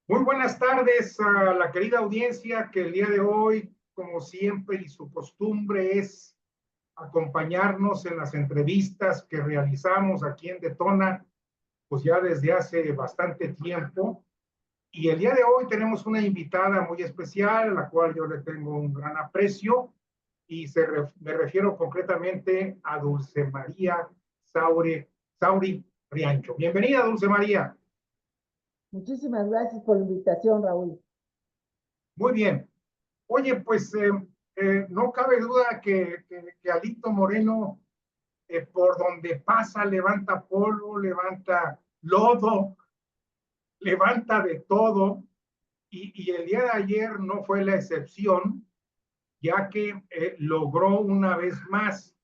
Muy buenas tardes a la querida audiencia que el día de hoy, como siempre y su costumbre, es acompañarnos en las entrevistas que realizamos aquí en Detona, pues ya desde hace bastante tiempo. Y el día de hoy tenemos una invitada muy especial, a la cual yo le tengo un gran aprecio, y me refiero concretamente a Dulce María Sauri Riancho. Bienvenida, Dulce María. Muchísimas gracias por la invitación, Raúl. Muy bien. Oye, pues no cabe duda que Alito Moreno, por donde pasa, levanta polvo, levanta lodo, levanta de todo, y el día de ayer no fue la excepción, ya que logró una vez más,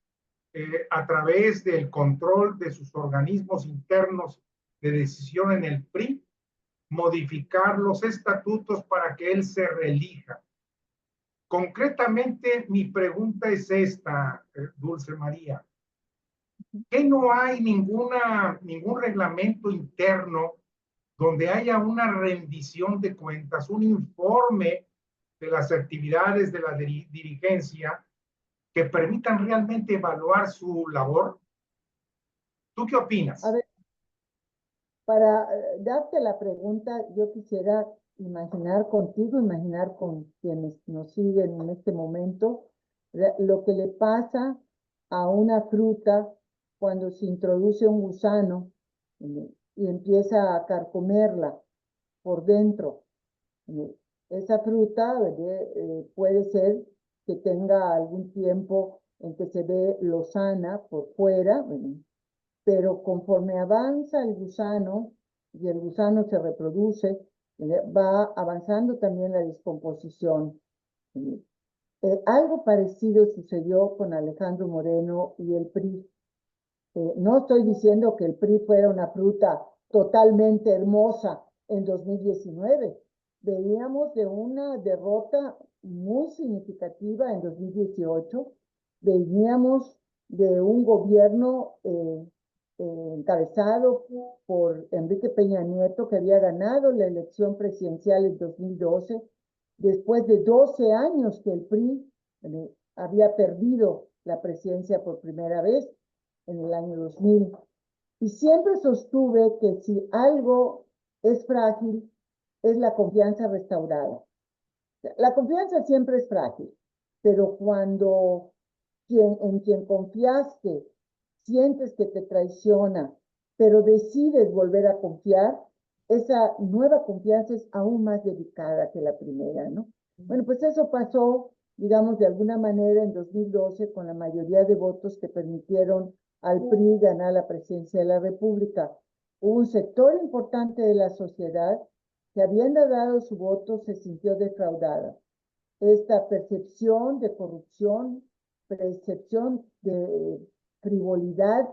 a través del control de sus organismos internos de decisión en el PRI, modificar los estatutos para que él se reelija. Concretamente, mi pregunta es esta, Dulce María. ¿Qué no hay ningún reglamento interno donde haya una rendición de cuentas, un informe de las actividades de la dirigencia que permitan realmente evaluar su labor? ¿Tú qué A opinas? ver, para darte la pregunta, yo quisiera imaginar con quienes nos siguen en este momento, lo que le pasa a una fruta cuando se introduce un gusano y empieza a carcomerla por dentro. eh, Esa fruta puede ser que tenga algún tiempo en que se ve lozana por fuera, pero conforme avanza el gusano y el gusano se reproduce, va avanzando también la descomposición. Algo parecido sucedió con Alejandro Moreno y el PRI. No estoy diciendo que el PRI fuera una fruta totalmente hermosa en 2019. Veníamos de una derrota muy significativa en 2018. Veníamos de un gobierno encabezado por Enrique Peña Nieto, que había ganado la elección presidencial en 2012, después de 12 años que el PRI había perdido la presidencia por primera vez en el año 2000. Y siempre sostuve que si algo es frágil, es la confianza restaurada. La confianza siempre es frágil, pero cuando en quien confiaste sientes que te traiciona, pero decides volver a confiar, esa nueva confianza es aún más delicada que la primera, ¿no? Bueno, pues eso pasó, digamos, de alguna manera en 2012 con la mayoría de votos que permitieron al PRI ganar la presidencia de la República. Hubo un sector importante de la sociedad que, habiendo dado su voto, se sintió defraudada. Esta percepción de corrupción, percepción de frivolidad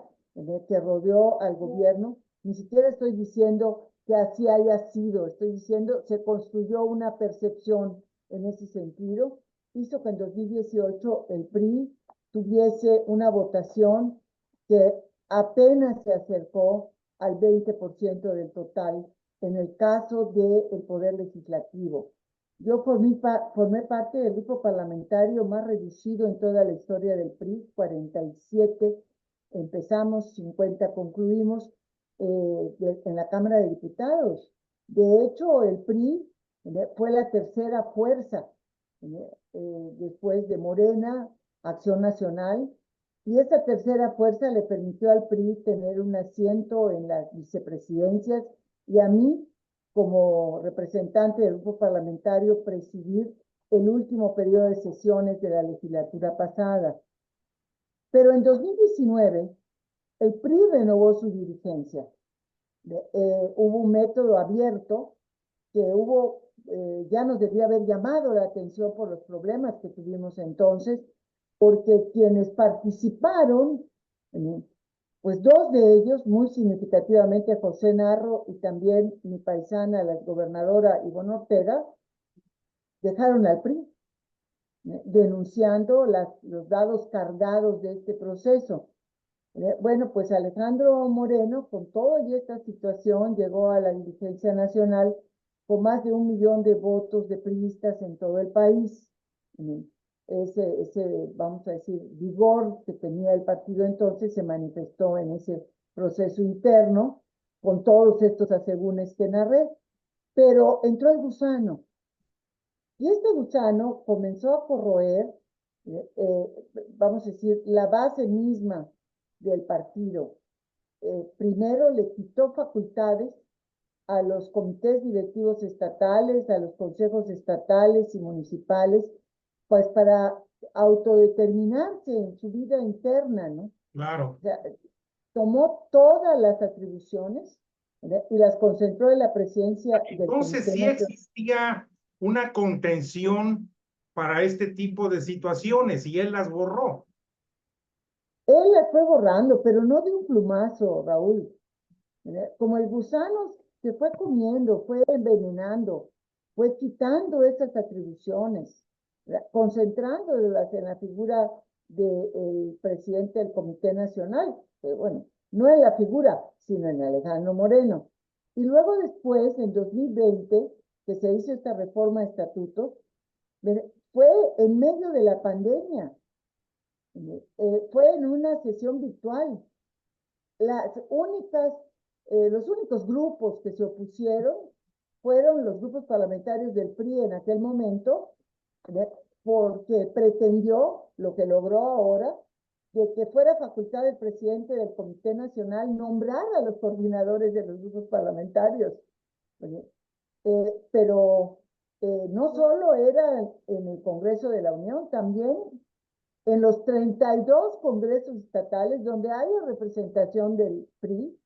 que rodeó al gobierno, ni siquiera estoy diciendo que así haya sido, estoy diciendo se construyó una percepción en ese sentido, hizo que en 2018 el PRI tuviese una votación que apenas se acercó al 20% del total en el caso del Poder Legislativo. Yo formé parte del grupo parlamentario más reducido en toda la historia del PRI, 47 empezamos, 50 concluimos en la Cámara de Diputados. De hecho, el PRI fue la tercera fuerza después de Morena, Acción Nacional, y esa tercera fuerza le permitió al PRI tener un asiento en las vicepresidencias y a mí, como representante del grupo parlamentario, presidir el último periodo de sesiones de la legislatura pasada. Pero en 2019, el PRI renovó su dirigencia. Hubo un método abierto que ya nos debía haber llamado la atención por los problemas que tuvimos entonces, porque quienes participaron, pues dos de ellos, muy significativamente José Narro y también mi paisana, la gobernadora Ivonne Ortega, dejaron al PRI, denunciando los dados cargados de este proceso. Bueno, pues Alejandro Moreno, con toda esta situación, llegó a la dirigencia nacional con más de 1 millón de votos de priistas en todo el país. Ese, vamos a decir, vigor que tenía el partido entonces se manifestó en ese proceso interno, con todos estos asegúnes que narré, pero entró el gusano, y este gusano comenzó a corroer, vamos a decir, la base misma del partido. Primero le quitó facultades a los comités directivos estatales, a los consejos estatales y municipales, pues para autodeterminarse en su vida interna, ¿no? Claro. O sea, tomó todas las atribuciones, ¿verdad? Y las concentró en la presidencia del Entonces Comité sí Nacional. existía una contención para este tipo de situaciones y él las borró. Él las fue borrando, pero no de un plumazo, Raúl. ¿Verdad? Como el gusano se fue comiendo, fue envenenando, fue quitando esas atribuciones, ¿verdad? Concentrándolas en la figura del presidente del Comité Nacional, que bueno, no en la figura, sino en Alejandro Moreno. Y luego después, en 2020, que se hizo esta reforma de estatutos, fue en medio de la pandemia, fue en una sesión virtual. Los únicos grupos que se opusieron fueron los grupos parlamentarios del PRI en aquel momento, porque pretendió, lo que logró ahora, de que fuera facultad del presidente del Comité Nacional nombrar a los coordinadores de los grupos parlamentarios. Pero no solo era en el Congreso de la Unión, también en los 32 congresos estatales donde haya representación del PRI,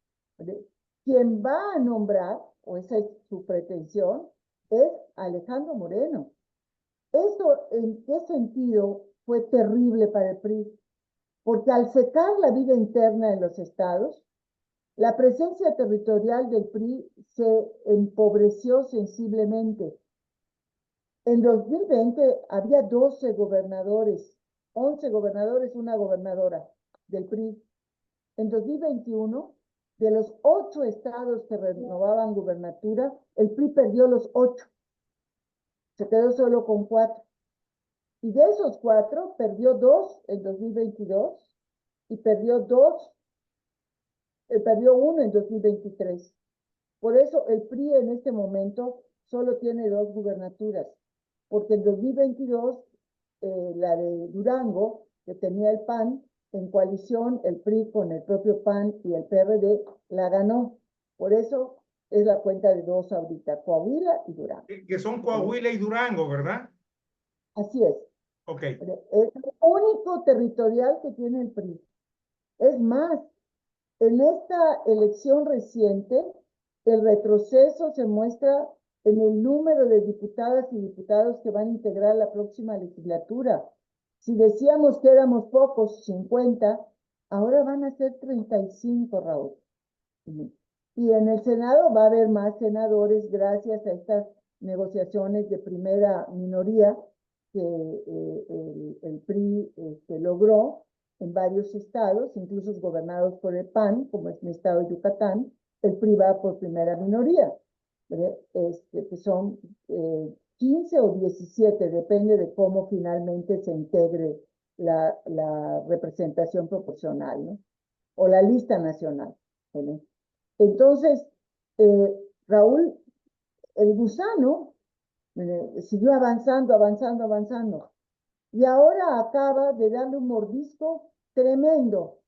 quien va a nombrar, o esa es su pretensión, es Alejandro Moreno. ¿Eso en qué sentido fue terrible para el PRI? Porque al secar la vida interna en los estados, la presencia territorial del PRI se empobreció sensiblemente. En 2020 había 12 gobernadores, 11 gobernadores, una gobernadora del PRI. En 2021, de los 8 estados que renovaban gubernatura, el PRI perdió los 8. Se quedó solo con 4. Y de esos 4, perdió 2 en 2022 y perdió 1 en 2023. Por eso el PRI en este momento solo tiene 2 gubernaturas, porque en 2022 la de Durango, que tenía el PAN, en coalición, el PRI con el propio PAN y el PRD, la ganó. Por eso es la cuenta de 2 ahorita, Coahuila y Durango. Que son Coahuila y Durango, ¿verdad? Así es. Ok. Es el único territorial que tiene el PRI. Es más, en esta elección reciente, el retroceso se muestra en el número de diputadas y diputados que van a integrar la próxima legislatura. Si decíamos que éramos pocos, 50, ahora van a ser 35, Raúl. Y en el Senado va a haber más senadores gracias a estas negociaciones de primera minoría que el PRI logró en varios estados, incluso gobernados por el PAN, como es mi estado de Yucatán. El PRI va por primera minoría, que son 15 o 17, depende de cómo finalmente se integre la representación proporcional, ¿no? O la lista nacional, ¿no? Entonces, Raúl, el gusano siguió avanzando, avanzando, avanzando. Y ahora acaba de darle un mordisco tremendo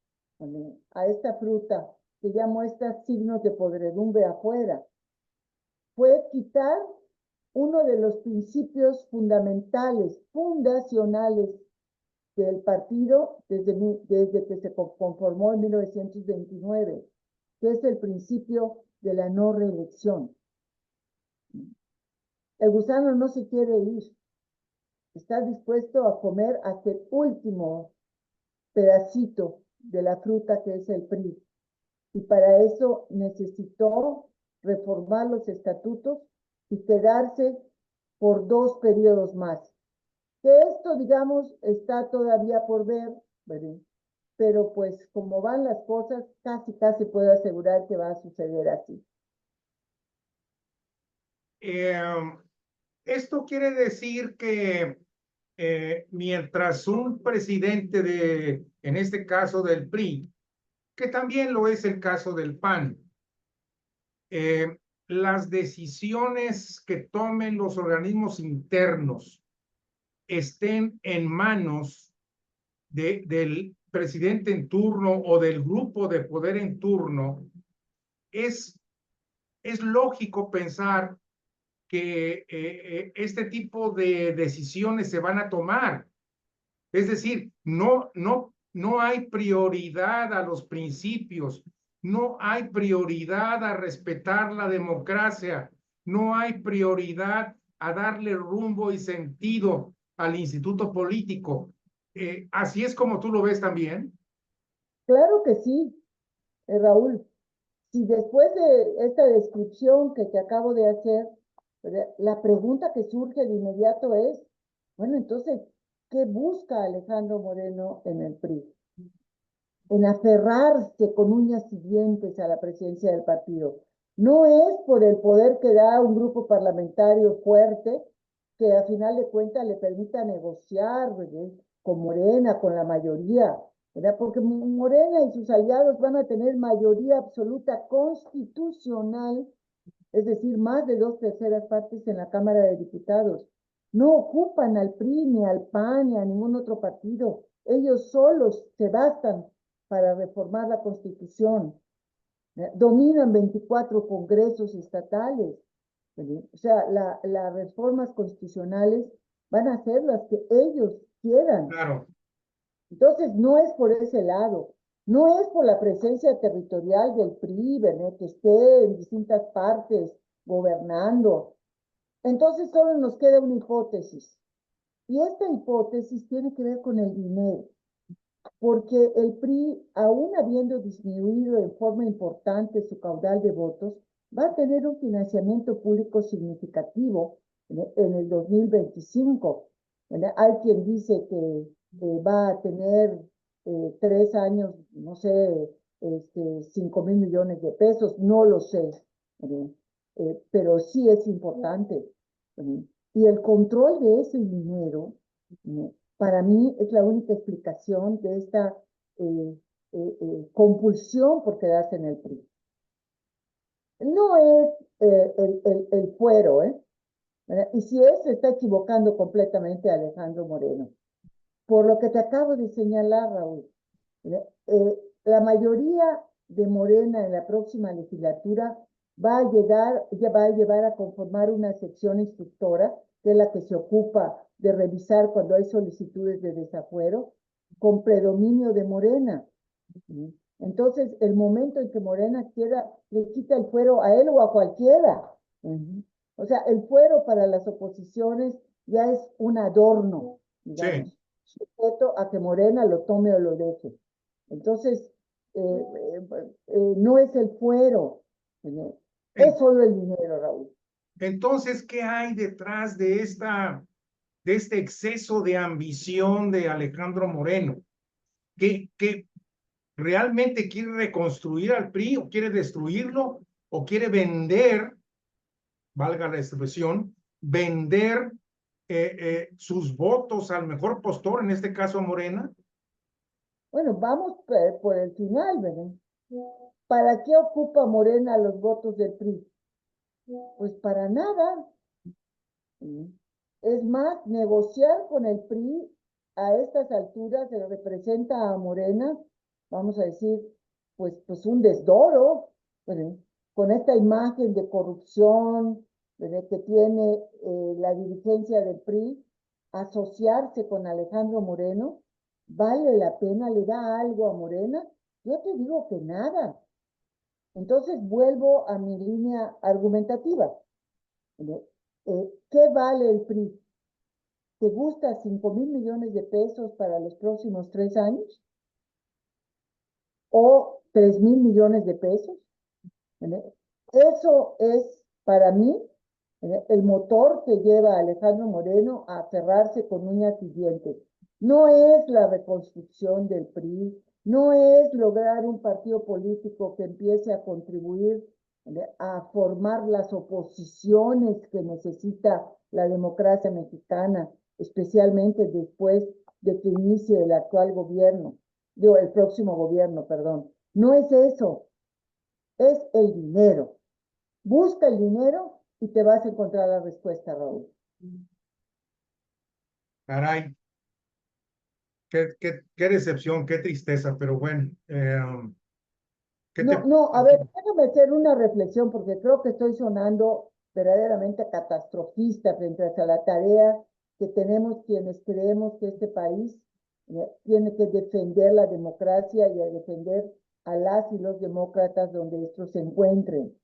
a esta fruta que ya muestra signos de podredumbre afuera. Fue quitar uno de los principios fundamentales, fundacionales del partido desde que se conformó en 1929, que es el principio de la no reelección. El gusano no se quiere ir. Está dispuesto a comer hasta el último pedacito de la fruta que es el PRI. Y para eso necesitó reformar los estatutos y quedarse por 2 periodos más. Que esto, digamos, está todavía por ver, ¿verdad? Pero pues como van las cosas, casi puedo asegurar que va a suceder así. esto quiere decir que mientras un presidente en este caso del PRI, que también lo es el caso del PAN, las decisiones que tomen los organismos internos estén en manos del presidente en turno o del grupo de poder en turno, es lógico pensar que este tipo de decisiones se van a tomar. Es decir, no hay prioridad a los principios, no hay prioridad a respetar la democracia, no hay prioridad a darle rumbo y sentido al instituto político. Así es como tú lo ves también. Claro que sí, Raúl. Si después de esta descripción que te acabo de hacer, ¿verdad? La pregunta que surge de inmediato es, bueno, entonces, ¿qué busca Alejandro Moreno en el PRI? En aferrarse con uñas y dientes a la presidencia del partido. No es por el poder que da un grupo parlamentario fuerte que a final de cuentas le permita negociar, ¿verdad? Con Morena, con la mayoría, ¿verdad? Porque Morena y sus aliados van a tener mayoría absoluta constitucional, es decir, más de 2/3 en la Cámara de Diputados. No ocupan al PRI, ni al PAN, ni a ningún otro partido. Ellos solos se bastan para reformar la Constitución. Dominan 24 congresos estatales. O sea, las reformas constitucionales van a ser las que ellos quieran. Claro. Entonces, no es por ese lado, no es por la presencia territorial del PRI, ¿verdad? Que esté en distintas partes gobernando. Entonces, solo nos queda una hipótesis. Y esta hipótesis tiene que ver con el dinero, porque el PRI, aún habiendo disminuido en forma importante su caudal de votos, va a tener un financiamiento público significativo en el 2025. Hay quien dice que va a tener 3 años, no sé, 5,000 millones de pesos, no lo sé, pero sí es importante. Y el control de ese dinero, para mí es la única explicación de esta compulsión por quedarse en el PRI. No es el fuero, ¿eh? Y si es, se está equivocando completamente Alejandro Moreno. Por lo que te acabo de señalar, Raúl, la mayoría de Morena en la próxima legislatura va a llevar a conformar una sección instructora, que es la que se ocupa de revisar cuando hay solicitudes de desafuero, con predominio de Morena. Entonces, el momento en que Morena quiera, le quita el fuero a él o a cualquiera. O sea, el fuero para las oposiciones ya es un adorno, digamos, Sí. sujeto a que Morena lo tome o lo deje. Entonces, no es el fuero, es solo el dinero, Raúl. Entonces, ¿qué hay detrás de este exceso de ambición de Alejandro Moreno? ¿Que realmente quiere reconstruir al PRI o quiere destruirlo o quiere vender, valga la expresión, vender sus votos al mejor postor, en este caso a Morena? Bueno, vamos por el final, ¿verdad? ¿Para qué ocupa Morena los votos del PRI? Pues para nada. Es más, negociar con el PRI a estas alturas le representa a Morena, vamos a decir, pues un desdoro, ¿verdad? Con esta imagen de corrupción, ¿verdad? Que tiene la dirigencia del PRI, asociarse con Alejandro Moreno, ¿vale la pena? ¿Le da algo a Morena? Yo te digo que nada. Entonces vuelvo a mi línea argumentativa. ¿Qué vale el PRI? ¿Te gusta 5,000 millones de pesos para los próximos 3 años? ¿O 3,000 millones de pesos? Eso es para mí el motor que lleva a Alejandro Moreno a aferrarse con uñas y dientes. No es la reconstrucción del PRI, no es lograr un partido político que empiece a contribuir a formar las oposiciones que necesita la democracia mexicana, especialmente después de que inicie el actual gobierno, el próximo gobierno, perdón. No es eso, es el dinero. Busca el dinero y te vas a encontrar la respuesta, Raúl. Caray, qué decepción, qué tristeza, pero bueno. A ver, déjame hacer una reflexión porque creo que estoy sonando verdaderamente catastrofista frente a la tarea que tenemos quienes creemos que este país tiene que defender la democracia y a defender a las y los demócratas donde estos se encuentren.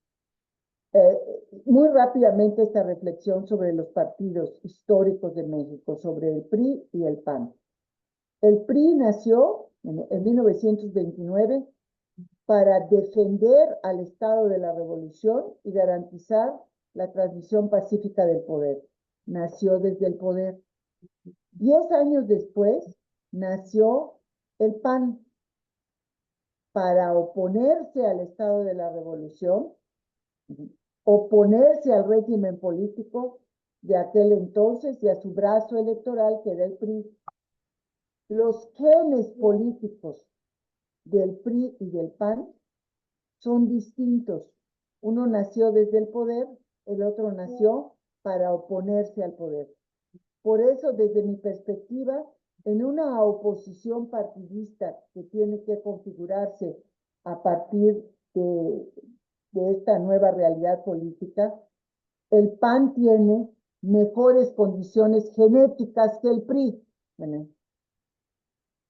Muy rápidamente esta reflexión sobre los partidos históricos de México, sobre el PRI y el PAN. El PRI nació en 1929 para defender al Estado de la Revolución y garantizar la transmisión pacífica del poder. Nació desde el poder. 10 años después nació el PAN para oponerse al Estado de la Revolución, oponerse al régimen político de aquel entonces y a su brazo electoral que era el PRI. Los genes políticos del PRI y del PAN son distintos. Uno nació desde el poder, el otro nació para oponerse al poder. Por eso, desde mi perspectiva, en una oposición partidista que tiene que configurarse a partir de esta nueva realidad política, el PAN tiene mejores condiciones genéticas que el PRI,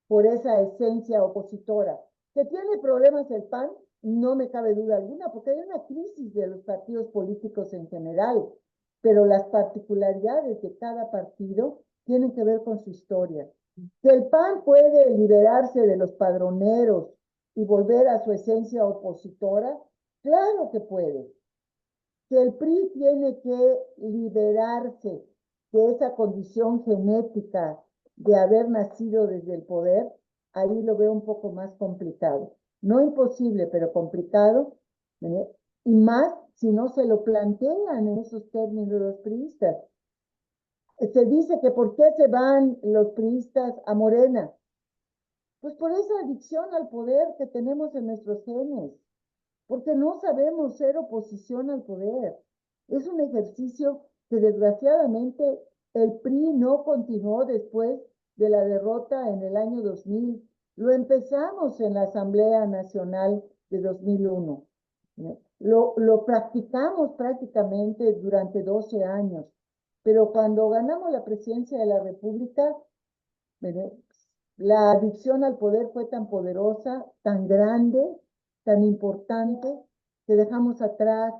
por esa esencia opositora. ¿Que tiene problemas el PAN? No me cabe duda alguna, porque hay una crisis de los partidos políticos en general, pero las particularidades de cada partido tienen que ver con su historia. Que el PAN puede liberarse de los padroneros y volver a su esencia opositora, claro que puede. Que el PRI tiene que liberarse de esa condición genética de haber nacido desde el poder, ahí lo veo un poco más complicado. No imposible, pero complicado, y más si no se lo plantean en esos términos los priistas. Se dice que ¿por qué se van los priistas a Morena? Pues por esa adicción al poder que tenemos en nuestros genes, porque no sabemos ser oposición al poder. Es un ejercicio que desgraciadamente el PRI no continuó después de la derrota en el año 2000. Lo empezamos en la Asamblea Nacional de 2001. Lo practicamos prácticamente durante 12 años, pero cuando ganamos la presidencia de la República, la adicción al poder fue tan poderosa, tan grande, tan importante, que dejamos atrás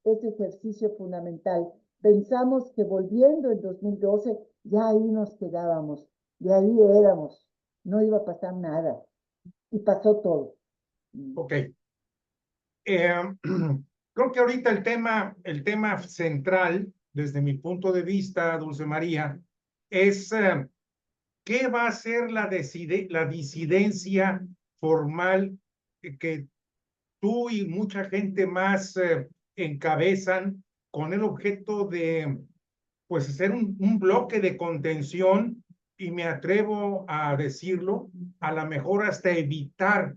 ese ejercicio fundamental. Pensamos que volviendo en 2012, ya ahí nos quedábamos, de ahí éramos, no iba a pasar nada. Y pasó todo. Ok. Creo que ahorita el tema central, desde mi punto de vista, Dulce María, es ¿qué va a ser la disidencia formal que tú y mucha gente más encabezan con el objeto de, pues, hacer un bloque de contención y me atrevo a decirlo, a lo mejor hasta evitar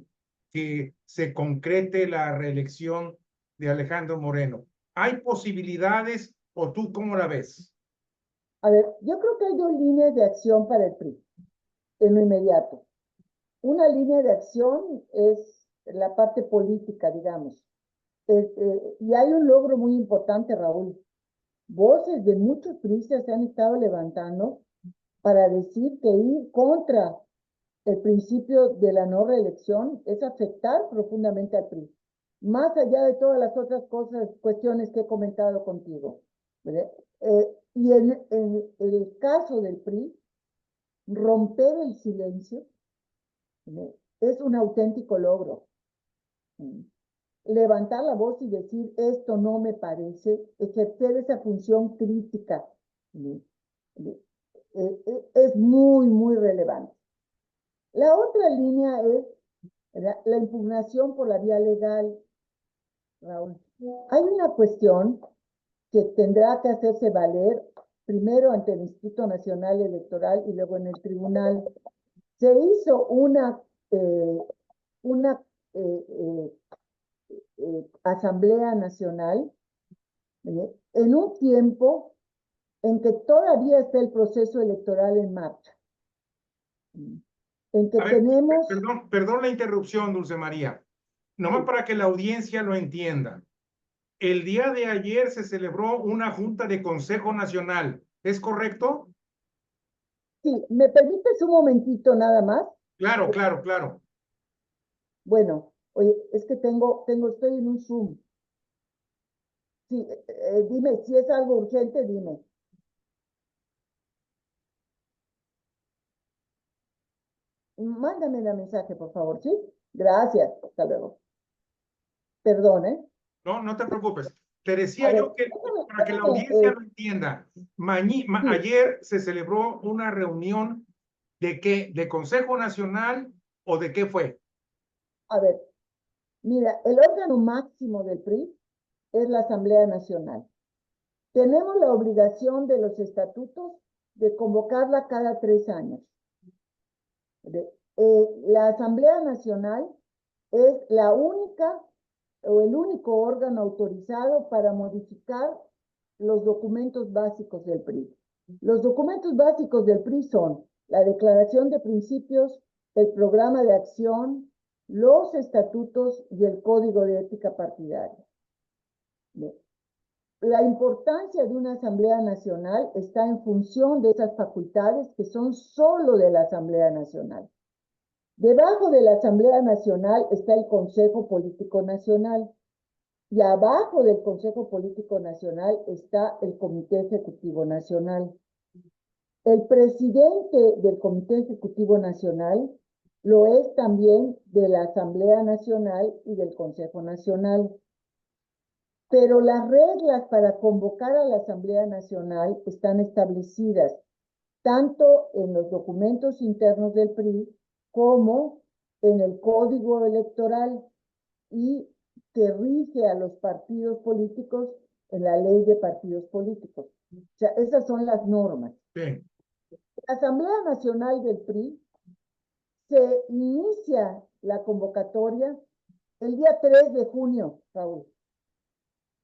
que se concrete la reelección de Alejandro Moreno? ¿Hay posibilidades o tú cómo la ves? A ver, yo creo que hay dos líneas de acción para el PRI en lo inmediato. Una línea de acción es la parte política, digamos. Y hay un logro muy importante, Raúl. Voces de muchos priistas se han estado levantando para decir que ir contra el principio de la no reelección es afectar profundamente al PRI, más allá de todas las otras cosas, cuestiones que he comentado contigo. Y en el caso del PRI, romper el silencio es un auténtico logro. Levantar la voz y decir esto no me parece, ejercer esa función crítica es muy, muy relevante. La otra línea es la impugnación por la vía legal, Raúl. Hay una cuestión que tendrá que hacerse valer primero ante el Instituto Nacional Electoral y luego en el tribunal. Se hizo una eh, eh, Asamblea Nacional en un tiempo en que todavía está el proceso electoral en marcha, en que A ver, tenemos... perdón la interrupción, Dulce María. Nomás para que la audiencia lo entienda. El día de ayer se celebró una junta de Consejo Nacional. ¿Es correcto? Sí, ¿me permites un momentito nada más? Claro, claro, claro. Bueno, oye, es que estoy en un Zoom. Sí, dime, si es algo urgente, dime. Mándame la mensaje, por favor, ¿sí? Gracias, hasta luego. Perdón, ¿eh? No, no te preocupes. Te A decía ver, yo que para que la déjame, audiencia lo entienda, sí, ayer se celebró una reunión de qué, de Consejo Nacional o de qué fue. a ver, mira, el órgano máximo del PRI es la Asamblea Nacional. Tenemos la obligación de los estatutos de convocarla cada 3 años. La Asamblea Nacional es la única o el único órgano autorizado para modificar los documentos básicos del PRI. Los documentos básicos del PRI son la Declaración de Principios, el Programa de Acción, los estatutos y el Código de Ética Partidaria. La importancia de una Asamblea Nacional está en función de esas facultades que son solo de la Asamblea Nacional. Debajo de la Asamblea Nacional está el Consejo Político Nacional y abajo del Consejo Político Nacional está el Comité Ejecutivo Nacional. El presidente del Comité Ejecutivo Nacional lo es también de la Asamblea Nacional y del Consejo Nacional. Pero las reglas para convocar a la Asamblea Nacional están establecidas tanto en los documentos internos del PRI como en el Código Electoral y que rige a los partidos políticos en la Ley de Partidos Políticos. O sea, esas son las normas. Sí. La Asamblea Nacional del PRI se inicia la convocatoria el día 3 de junio, Raúl,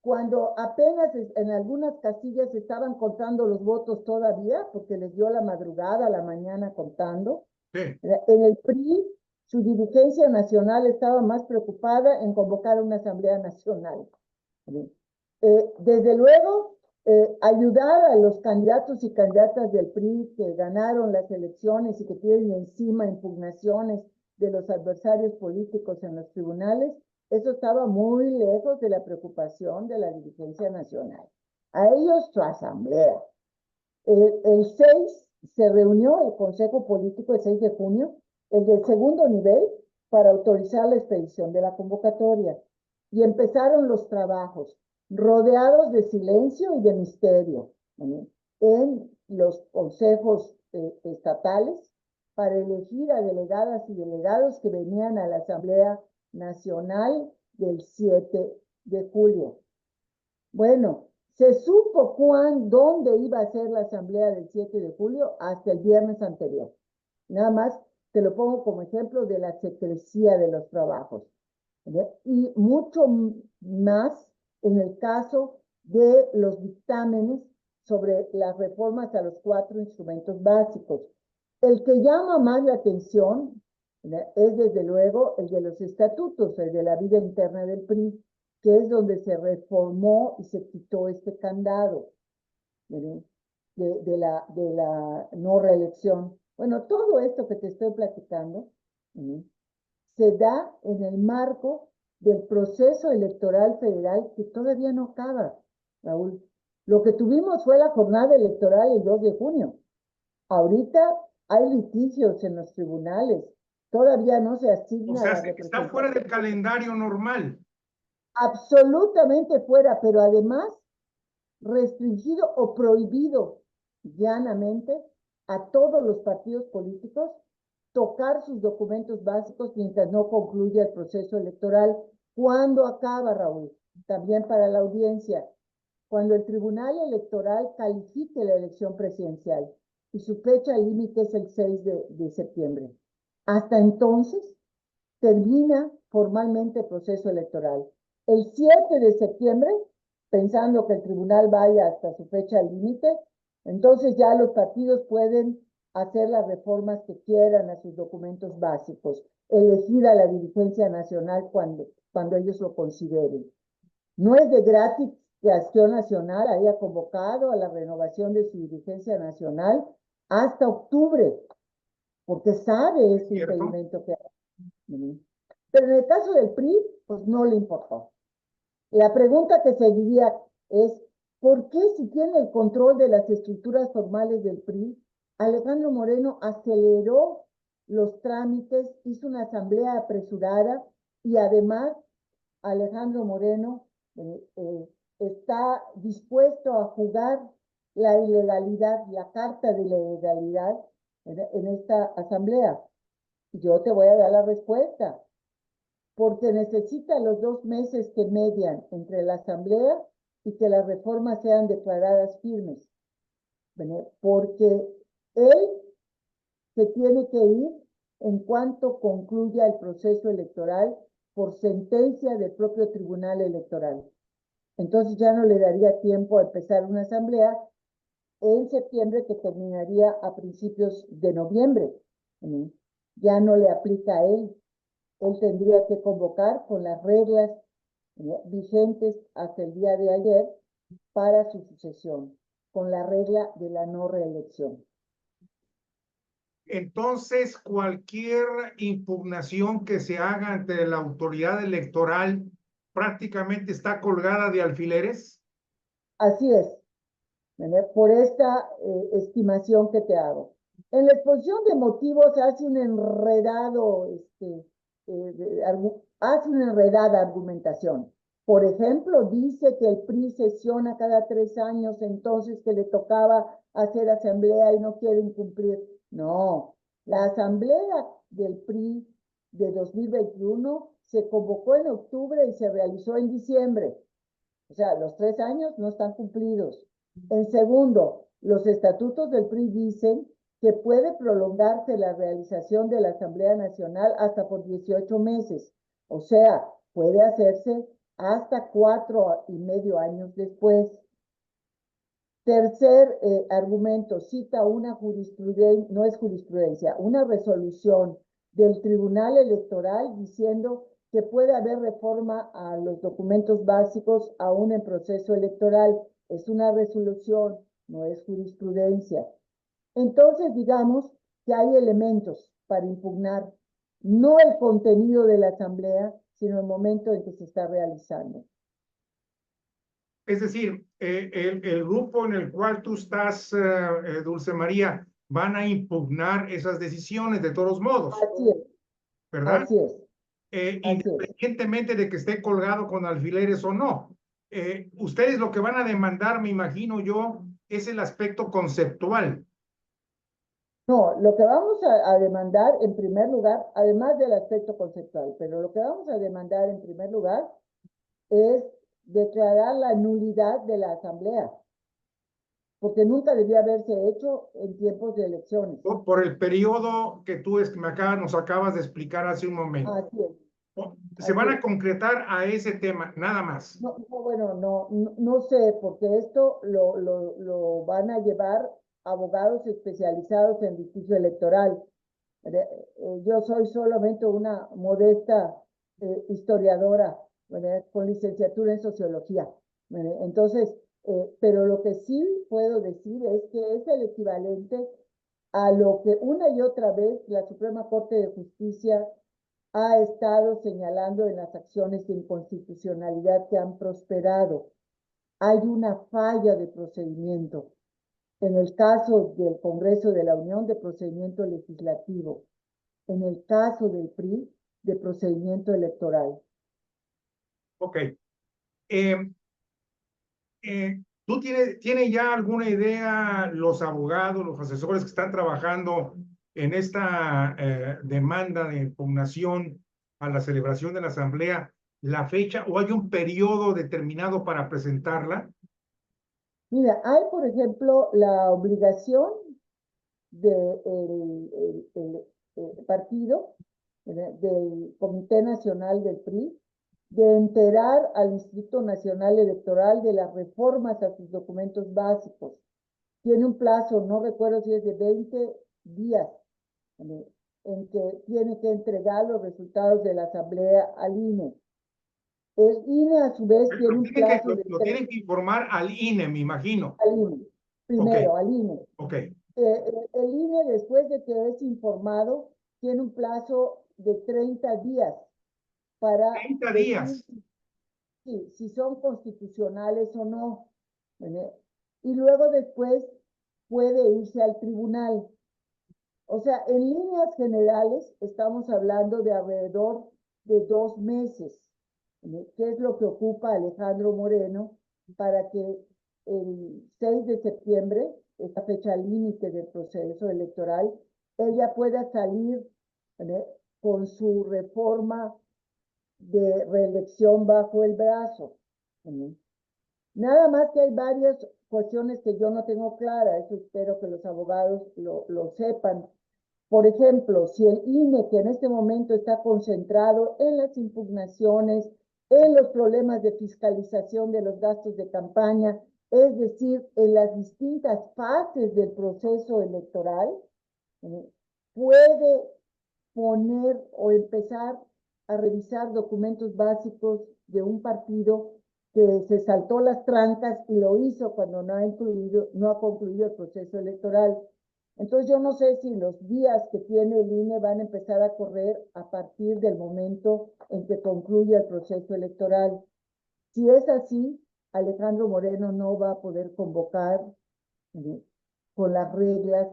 cuando apenas en algunas casillas estaban contando los votos todavía, porque les dio la madrugada, la mañana contando. Sí. En el PRI, su dirigencia nacional estaba más preocupada en convocar una asamblea nacional. Desde luego, ayudar a los candidatos y candidatas del PRI que ganaron las elecciones y que tienen encima impugnaciones de los adversarios políticos en los tribunales, eso estaba muy lejos de la preocupación de la dirigencia nacional. A ellos su asamblea. El 6 se reunió el Consejo Político el 6 de junio, el del segundo nivel, para autorizar la expedición de la convocatoria. Y empezaron los trabajos, rodeados de silencio y de misterio, en los consejos estatales, para elegir a delegadas y delegados que venían a la Asamblea Nacional del 7 de julio. Bueno, se supo dónde iba a ser la asamblea del 7 de julio hasta el viernes anterior. Nada más te lo pongo como ejemplo de la secrecía de los trabajos. Y mucho más en el caso de los dictámenes sobre las reformas a los 4 instrumentos básicos. El que llama más la atención es desde luego el de los estatutos, el de la vida interna del PRI, que es donde se reformó y se quitó este candado de la no reelección. Bueno, todo esto que te estoy platicando se da en el marco del proceso electoral federal que todavía no acaba, Raúl. Lo que tuvimos fue la jornada electoral el 2 de junio. Ahorita hay litigios en los tribunales. Todavía no se O asigna sea, la está fuera del representación. calendario normal. Absolutamente fuera, pero además restringido o prohibido llanamente a todos los partidos políticos tocar sus documentos básicos mientras no concluya el proceso electoral. ¿Cuándo acaba, Raúl? también para la audiencia, cuando el Tribunal Electoral califique la elección presidencial y su fecha límite es el 6 de septiembre. Hasta entonces termina formalmente el proceso electoral. El 7 de septiembre, pensando que el tribunal vaya hasta su fecha límite, entonces ya los partidos pueden hacer las reformas que quieran a sus documentos básicos, elegir a la dirigencia nacional cuando ellos lo consideren. No es de gratis que Acción Nacional haya convocado a la renovación de su dirigencia nacional hasta octubre, porque sabe ese impedimento que hay. Pero en el caso del PRI, pues no le importó. La pregunta que seguiría es, ¿por qué si tiene el control de las estructuras formales del PRI, Alejandro Moreno aceleró los trámites, hizo una asamblea apresurada y además Alejandro Moreno está dispuesto a jugar la ilegalidad, la carta de la ilegalidad en esta asamblea? Yo te voy a dar la respuesta. Porque necesita los 2 meses que median entre la asamblea y que las reformas sean declaradas firmes. Porque él se tiene que ir en cuanto concluya el proceso electoral por sentencia del propio Tribunal Electoral. Entonces ya no le daría tiempo a empezar una asamblea en septiembre que terminaría a principios de noviembre. Ya no le aplica a él. Él tendría que convocar con las reglas vigentes hasta el día de ayer para su sucesión, con la regla de la no reelección. Entonces, cualquier impugnación que se haga ante la autoridad electoral prácticamente está colgada de alfileres. Así es, por esta estimación que te hago. En la exposición de motivos hace un enredado, hace una enredada argumentación. Por ejemplo, dice que el PRI sesiona cada 3 años, entonces que le tocaba hacer asamblea y no quieren cumplir. No, la asamblea del PRI de 2021 se convocó en octubre y se realizó en diciembre. O sea, los 3 años no están cumplidos. En segundo, los estatutos del PRI dicen que puede prolongarse la realización de la Asamblea Nacional hasta por 18 meses. O sea, puede hacerse hasta 4,5 años después. Tercer argumento, cita una jurisprudencia, no es jurisprudencia, una resolución del Tribunal Electoral diciendo que puede haber reforma a los documentos básicos aún en proceso electoral. Es una resolución, no es jurisprudencia. Entonces, digamos que hay elementos para impugnar, no el contenido de la asamblea, sino el momento en que se está realizando. Es decir, el grupo en el cual tú estás, Dulce María, van a impugnar esas decisiones de todos modos. Así es. ¿Verdad? Así es. Independientemente de que esté colgado con alfileres o no. Ustedes lo que van a demandar, me imagino yo, es el aspecto conceptual. No, lo que vamos a demandar en primer lugar, además del aspecto conceptual, pero lo que vamos a demandar en primer lugar es declarar la nulidad de la asamblea, porque nunca debía haberse hecho en tiempos de elecciones. Por el periodo que tú nos acabas de explicar hace un momento. Así es. Se van a concretar a ese tema, nada más. No, bueno, no sé, porque esto lo van a llevar abogados especializados en litigio electoral. Yo soy solamente una modesta historiadora, ¿verdad? Con licenciatura en sociología. ¿Verdad? Entonces, pero lo que sí puedo decir es que es el equivalente a lo que una y otra vez la Suprema Corte de Justicia ha estado señalando en las acciones de inconstitucionalidad que han prosperado. Hay una falla de procedimiento. En el caso del Congreso de la Unión, de procedimiento legislativo. En el caso del PRI, de procedimiento electoral. Ok. ¿Tú tienes ya alguna idea, los abogados, los asesores que están trabajando en esta demanda de impugnación a la celebración de la asamblea, la fecha o hay un periodo determinado para presentarla? Mira, hay, por ejemplo, la obligación del partido, del Comité Nacional del PRI, de enterar al Instituto Nacional Electoral de las reformas a sus documentos básicos. Tiene un plazo, no recuerdo si es de 20 días, en que tiene que entregar los resultados de la asamblea al INE. El INE, a su vez, tiene un plazo de Lo tienen que informar al INE, me imagino. al INE, Ok, primero al INE. ok. El INE, después de que es informado, tiene un plazo de 30 días para 30 decir días. si son constitucionales o no. Y luego después puede irse al tribunal. O sea, en líneas generales estamos hablando de alrededor de 2 meses, que es lo que ocupa Alejandro Moreno para que el 6 de septiembre, esta fecha límite del proceso electoral, ella pueda salir con su reforma de reelección bajo el brazo. Nada más que hay varias cuestiones que yo no tengo clara, eso espero que los abogados lo sepan. Por ejemplo, si el INE, que en este momento está concentrado en las impugnaciones, en los problemas de fiscalización de los gastos de campaña, es decir, en las distintas fases del proceso electoral, puede poner o empezar a revisar documentos básicos de un partido que se saltó las trancas y lo hizo cuando no ha concluido el proceso electoral. Entonces yo no sé si los días que tiene el INE van a empezar a correr a partir del momento en que concluya el proceso electoral. Si es así, Alejandro Moreno no va a poder convocar con las reglas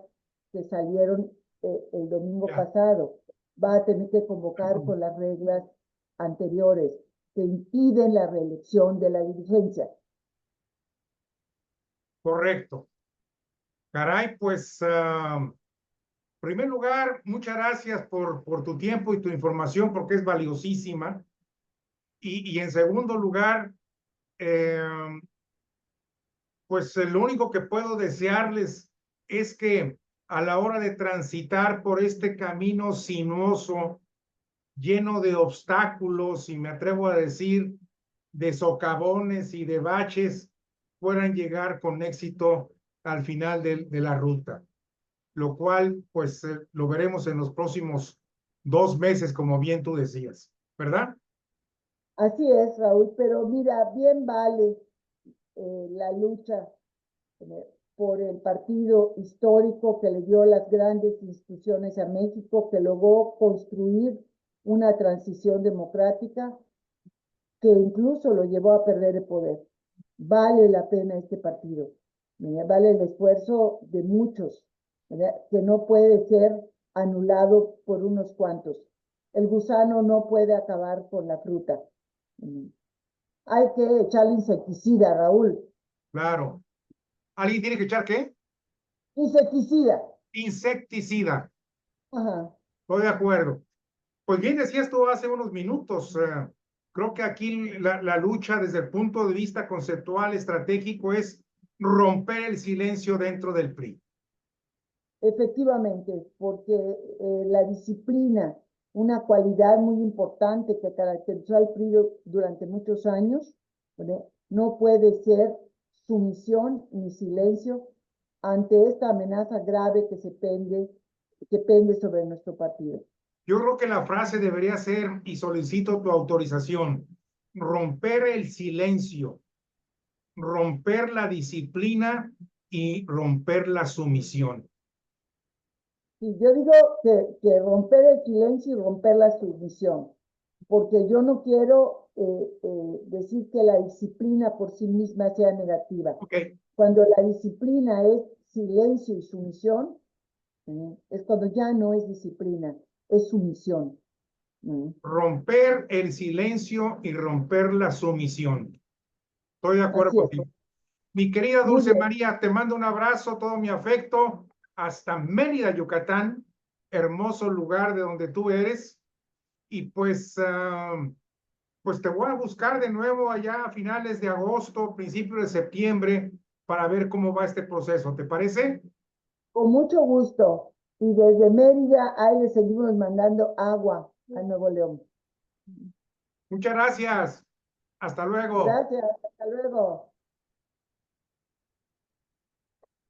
que salieron el domingo Ya. pasado. Va a tener que convocar con las reglas anteriores que impiden la reelección de la dirigencia. Correcto. Caray, pues, en primer lugar, muchas gracias por tu tiempo y tu información porque es valiosísima. Y en segundo lugar, eh, pues lo único que puedo desearles es que a la hora de transitar por este camino sinuoso, lleno de obstáculos y me atrevo a decir de socavones y de baches, puedan llegar con éxito al final de la ruta, lo cual pues lo veremos en los próximos 2 meses, como bien tú decías, ¿verdad? Así es, Raúl, pero mira, bien vale la lucha por el partido histórico que le dio las grandes instituciones a México, que logró construir una transición democrática que incluso lo llevó a perder el poder. Vale la pena este partido, vale el esfuerzo de muchos, que no puede ser anulado por unos cuantos. El gusano no puede acabar con la fruta. Hay que echarle insecticida, Raúl. Claro. ¿Alguien tiene que echar qué? Insecticida. Insecticida. Ajá. Estoy de acuerdo. Pues bien decías tú hace unos minutos, creo que aquí la lucha desde el punto de vista conceptual, estratégico, es romper el silencio dentro del PRI. Efectivamente, porque la disciplina, una cualidad muy importante que caracterizó al PRI durante muchos años, no puede ser sumisión ni silencio ante esta amenaza grave que pende sobre nuestro partido. Yo creo que la frase debería ser, y solicito tu autorización, romper el silencio, romper la disciplina y romper la sumisión. Y yo digo que romper el silencio y romper la sumisión, porque yo no quiero decir que la disciplina por sí misma sea negativa. Okay. Cuando la disciplina es silencio y sumisión, es cuando ya no es disciplina, es sumisión. Romper el silencio y romper la sumisión. Estoy de acuerdo Así es. contigo. Mi querida Muy Dulce bien. María, te mando un abrazo, todo mi afecto, hasta Mérida, Yucatán, hermoso lugar de donde tú eres. Y pues pues te voy a buscar de nuevo allá a finales de agosto, principios de septiembre, para ver cómo va este proceso. ¿Te parece? Con mucho gusto. Y desde Mérida, ahí le seguimos mandando agua a Nuevo León. Muchas gracias. Hasta luego. Gracias, hasta luego.